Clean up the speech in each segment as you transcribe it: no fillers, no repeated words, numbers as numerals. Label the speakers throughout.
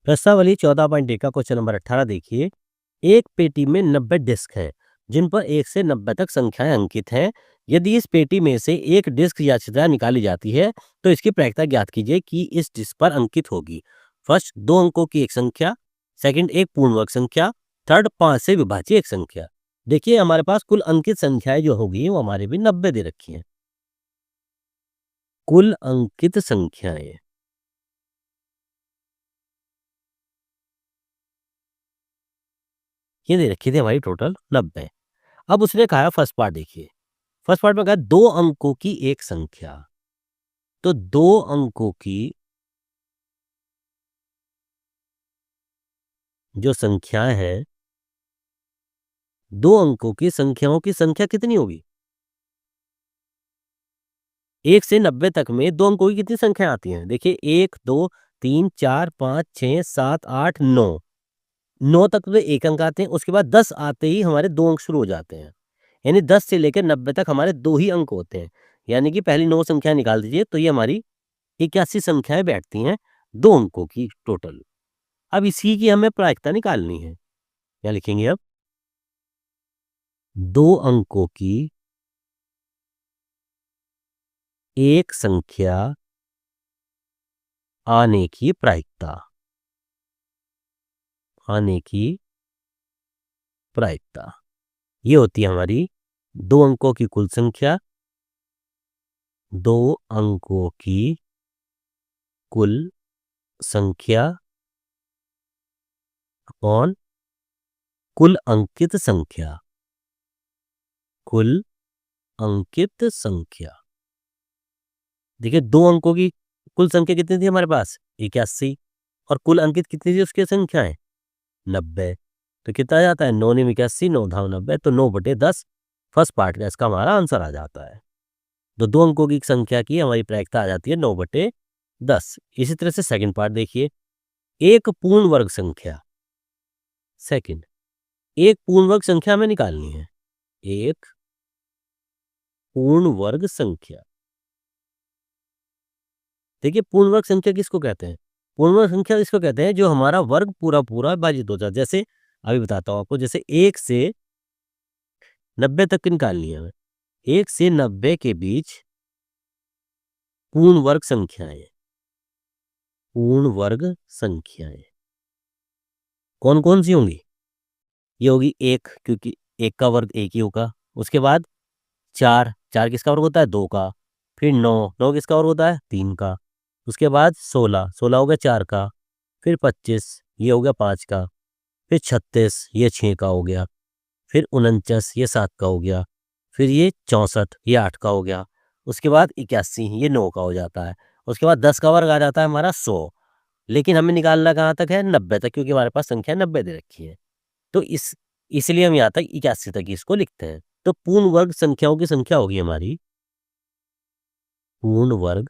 Speaker 1: प्रश्नावली 14.1 का question number 18 देखिए। एक पेटी में 90 डिस्क हैं जिन पर 1 से 90 तक संख्याएं अंकित हैं। यदि इस पेटी में से एक डिस्क या छिद्रा निकाली जाती है तो इसकी प्रायिकता ज्ञात कीजिए कि इस डिस्क पर अंकित होगी। फर्स्ट, 2 अंकों की एक संख्या। सेकंड, एक पूर्ण वर्ग संख्या। थर्ड, 5 से विभाज्य एक संख्या। देखिए हमारे पास कुल अंकित संख्याएं जो होगी वो हमारे भी 90 दे रखी हैं। कुल अंकित संख्याएं ये दे रखी थी हमारी टोटल 90। अब उसने कहा फर्स्ट पार्ट देखिए। फर्स्ट पार्ट में कहा 2 अंकों की एक संख्या। तो 2 अंकों की जो संख्याएं हैं, 2 अंकों की संख्याओं की संख्या कितनी होगी? 1 से 90 तक में 2 अंकों की कितनी संख्या आती हैं? देखिए 1, 2, 3, 4, 5, 6, 7, 8, 9। 9 तक तो 1 अंक आते हैं, उसके बाद 10 आते ही हमारे 2 अंक शुरू हो जाते हैं। यानी 10 से लेकर 90 तक हमारे 2 ही अंक होते हैं। यानी कि पहली 9 संख्या निकाल दीजिए तो ये हमारी 81 संख्याएं बैठती हैं 2 अंकों की टोटल। अब इसी की हमें प्रायिकता निकालनी है। क्या लिखेंगे अब? 2 अंकों की एक संख्या आने की प्रायिकता। आने की प्रायिकता ये होती है हमारी 2 अंकों की कुल संख्या, 2 अंकों की कुल संख्या अपॉन कुल अंकित संख्या। कुल अंकित संख्या। देखिए 2 अंकों की कुल संख्या कितनी थी हमारे पास? 81। और कुल अंकित कितनी थी उसकी संख्याएं? 90। तो कितना आ जाता है? 9 9 81, 9 धाम 90, तो 9/10 फर्स्ट पार्ट का इसका हमारा आंसर आ जाता है। तो 2 अंकों की संख्या की हमारी प्रायिकता आ जाती है 9/10। इसी तरह से सेकंड पार्ट देखिए। एक पूर्ण वर्ग संख्या। सेकंड, एक पूर्ण वर्ग संख्या हमें निकालनी है। एक पूर्ण वर्ग संख्या। देखिए पूर्ण वर्ग संख्या किसको कहते हैं? पूर्ण वर्ग संख्या इसको कहते हैं जो हमारा वर्ग पूरा पूरा विभाजित हो जाए। जैसे अभी बताता हूँ आपको, जैसे 1 से 90 तक की निकालनी है हमें। 1 से 90 के बीच पूर्ण वर्ग संख्याएं। पूर्ण वर्ग संख्याएं कौन कौन सी होंगी? ये होगी 1, क्योंकि 1 का वर्ग 1 ही होगा। उसके बाद 4, 4 किसका वर्ग होता है? 2 का। फिर 9, 9 किसका वर्ग होता है? 3 का। उसके बाद 16, 16 हो गया 4 का। फिर 25, ये हो गया 5 का। फिर 36, ये 6 का हो गया। फिर 49, ये 7 का हो गया। फिर ये 64, ये 8 का हो गया। उसके बाद 81, ये 9 का हो जाता है। उसके बाद 10 का वर्ग आ जाता है हमारा 100। लेकिन हमें निकालना कहाँ तक है? 90 तक, क्योंकि हमारे पास संख्या 90 दे रखी है। तो इसलिए हम यहाँ तक 81 तक इसको लिखते हैं। तो पूर्ण वर्ग संख्याओं की संख्या होगी हमारी। पूर्ण वर्ग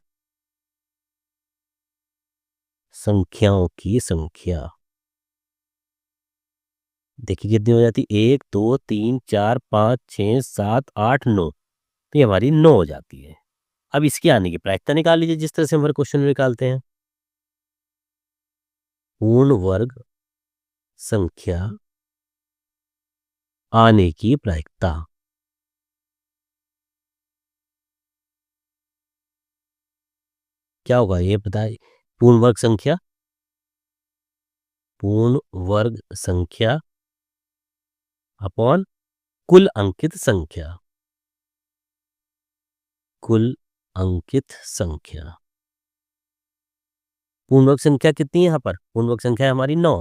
Speaker 1: संख्याओं की संख्या देखिए कितनी हो जाती? 1, 2, 3, 4, 5, 6, 7, 8, 9। तो ये हमारी 9 हो जाती है। अब इसके आने की प्रायिकता निकाल लीजिए जिस तरह से हमारे क्वेश्चन में निकालते हैं। पूर्ण वर्ग संख्या आने की प्रायिकता। क्या होगा ये बताइए? पूर्ण वर्ग संख्या। पूर्ण वर्ग संख्या अपॉन कुल अंकित संख्या। कुल अंकित संख्या। पूर्ण वर्ग संख्या कितनी है यहाँ पर? पूर्ण वर्ग संख्या है हमारी 9।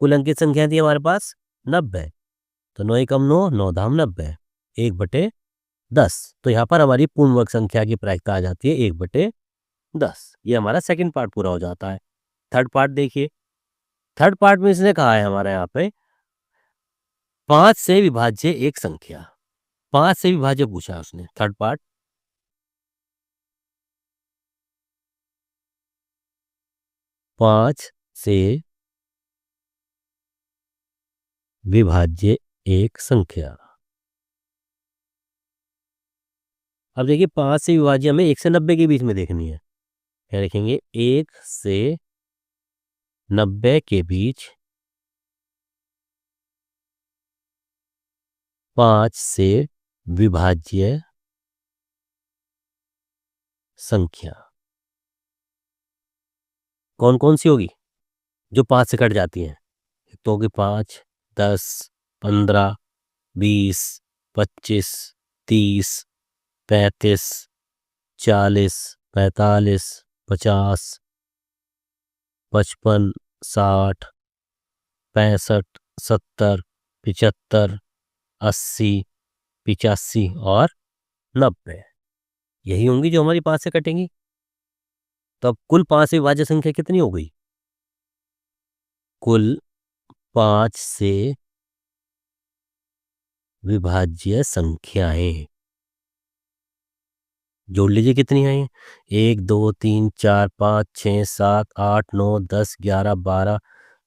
Speaker 1: कुल अंकित संख्या थी हमारे पास 90। तो 9 एकम 9, 9 धाम 90, 1/10। तो यहाँ पर हमारी पूर्ण वर्ग संख्या की प्रायिकता आ जाती है 1/10। ये हमारा सेकंड पार्ट पूरा हो जाता है। थर्ड पार्ट देखिए। थर्ड पार्ट में इसने कहा है हमारे यहाँ पे 5 से विभाज्य एक संख्या। 5 से विभाज्य पूछा है उसने। थर्ड पार्ट 5 से विभाज्य एक संख्या। अब देखिए 5 से विभाज्य हमें 1 से 90 के बीच में देखनी है। क्या लिखेंगे? 1 से 90 के बीच 5 से विभाज्य संख्या कौन कौन सी होगी जो 5 से कट जाती हैं? एक तो होगी 5, 10, 15, 20, 25, 30, 35, 40, 45, 50, 55, 60, 65, 70, 75, 80, 85 और 90 यही होंगी जो हमारी 5 से कटेंगी। तो अब कुल 5 से विभाज्य संख्या कितनी हो गई? कुल 5 से विभाज्य संख्याएं जोड़ लीजिए कितनी आई? 1, 2, 3, 4, 5, 6, 7, 8, 9, 10, 11, 12,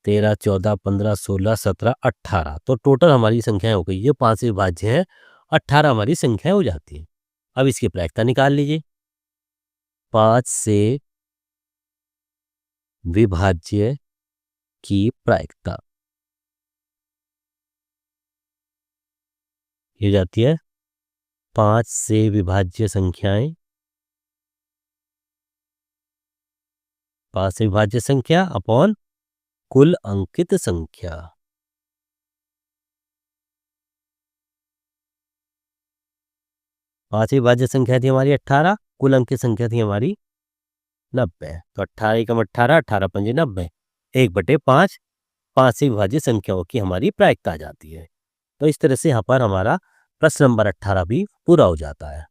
Speaker 1: 13, 14, 15, 16, 17, 18 तो टोटल हमारी संख्याएं हो गई। ये 5 से विभाज्य है, 18 हमारी संख्याएं हो जाती है। अब इसकी प्रायिकता निकाल लीजिए। 5 से विभाज्य की प्रायिकता ये जाती है 5 से विभाज्य संख्याएं 5 से विभाज्य संख्या अपॉन कुल अंकित संख्या। 5 से विभाज्य संख्या थी हमारी 18, कुल अंकित संख्या थी हमारी 90। तो 18 एकम 18, 18 पंजे 90, 1/5 5 से विभाज्य संख्याओं की हमारी प्रायिकता आ जाती है। तो इस तरह से यहाँ पर हमारा प्रश्न नंबर 18 भी पूरा हो जाता है।